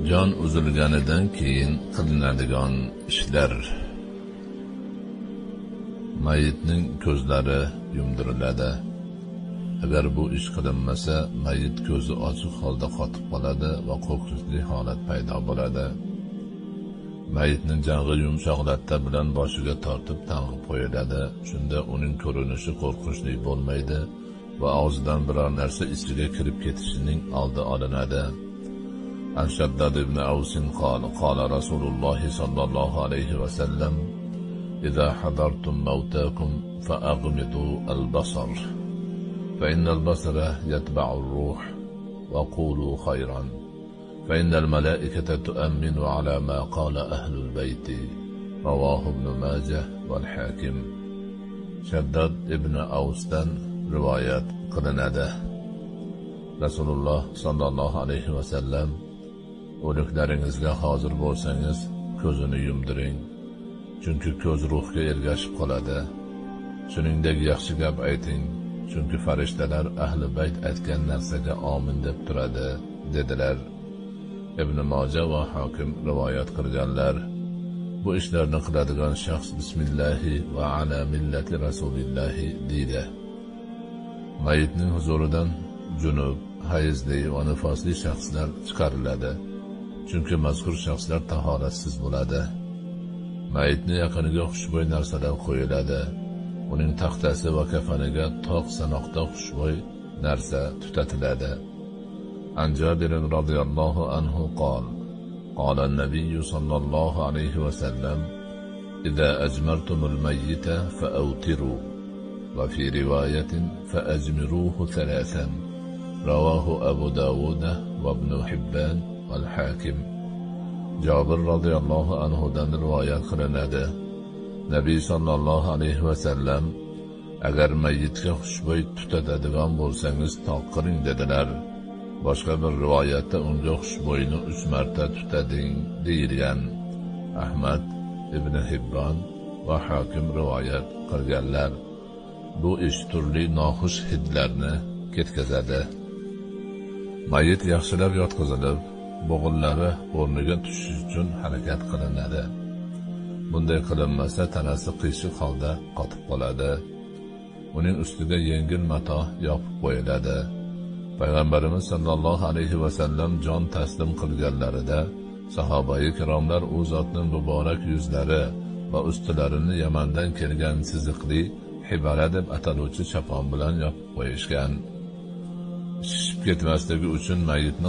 Jon uzilganidan keyin qilinadigan ishlar. Mayitning ko'zlari yumdiriladi. Agar bu ish qilinmasa, mayit ko'zi ochiq holda qotib qoladi va qo'rqinchli holat paydo bo'ladi. Mayitning jag'i yumshoq latta bilan boshiga tortib tang'ib qo'yiladi. Shunda uning ko'rinishi qo'rqinchli bo'lmaydi va og'zidan biror narsa ichiga kirib ketishining oldi olinadi. Shaddad ibn Awsin qala Rasululloh sallallohu alayhi va sallam: "Idza hadartum mawtakum fa'aghmidu al-basar, fa inna al-basara yatba'u ar-ruh wa qulu khayran, fa inna al-mala'ikata tu'minu ala ma qala ahlul bayt." Rawahu Ibn Majah wal Hakim. Shaddad ibn Awsdan rivoyat qilinadi. Rasululloh sallallohu alayhi va sallam: "O'liklaringizga hozir bo'lsangiz, ko'zini yumdiring. Chunki ko'z ruhga ergashib qoladi. Shuningdek yaxshi gap ayting, chunki farishtalar ahli bayt aytgan narsaga omin deb turadi", dedilar. Ibn Majah va Hakim rivoyat qilganlar. Bu ishlarni qiladigan shaxs bismillahi va ala millati rasulillahi deydi. Mayitning huzuridan junub, hayzli va nifosli shaxslar chiqariladi. Chunki mazkur shaxslar tahoratsiz bo'ladi. Mayitni yaqiniga xushbo'y narsalar qo'yiladi. Uning taxtasi va kafaniga toq sanoqda xushbo'y narsa tutatiladi. An Jabir radhiyallohu anhu qala: "Qala an-nabiy sallallohu alayhi va sallam: "Idza ajmartumul mayyita fa'awtiru, va fi riwayatin fa'ajmiruhu thalathan." Rawahu Abu Dawud va Ibn Hibban wal Hakim. Jabir radhiyallohu anhu dan rivoyat qilinadi. Nabiy sallallohu alayhi va sallam: "Agar mayyitga xushbo'y tutadigan bo'lsangiz, toq qiling", dedilar. Boshqa bir rivoyatda unga xushbo'yni 3 marta tutading deyilgan. Ahmad, Ibn Hibban va Hakim rivoyat qilganlar. Bu ish turli noxush hidlarni ketkazadi. Mayit yaxshilab yotqizilib, bo'g'inlari o'rniga tushish uchun harakat qilinadi. Bunday qilinmasa, tanasi qiyshiq holda qotib qoladi. Uning ustiga yengil mato yopib qo'yiladi. Payg'ambarimiz sallallohu alayhi va sallam jon taslim qilganlarida sahobai kiromlar u zotning muborak yuzlari va ustilarini Yamandan kelgan siziqli hibara deb ataluvchi chapon bilan yopib qo'yishgan. Shishib ketmasligi uchun mayitni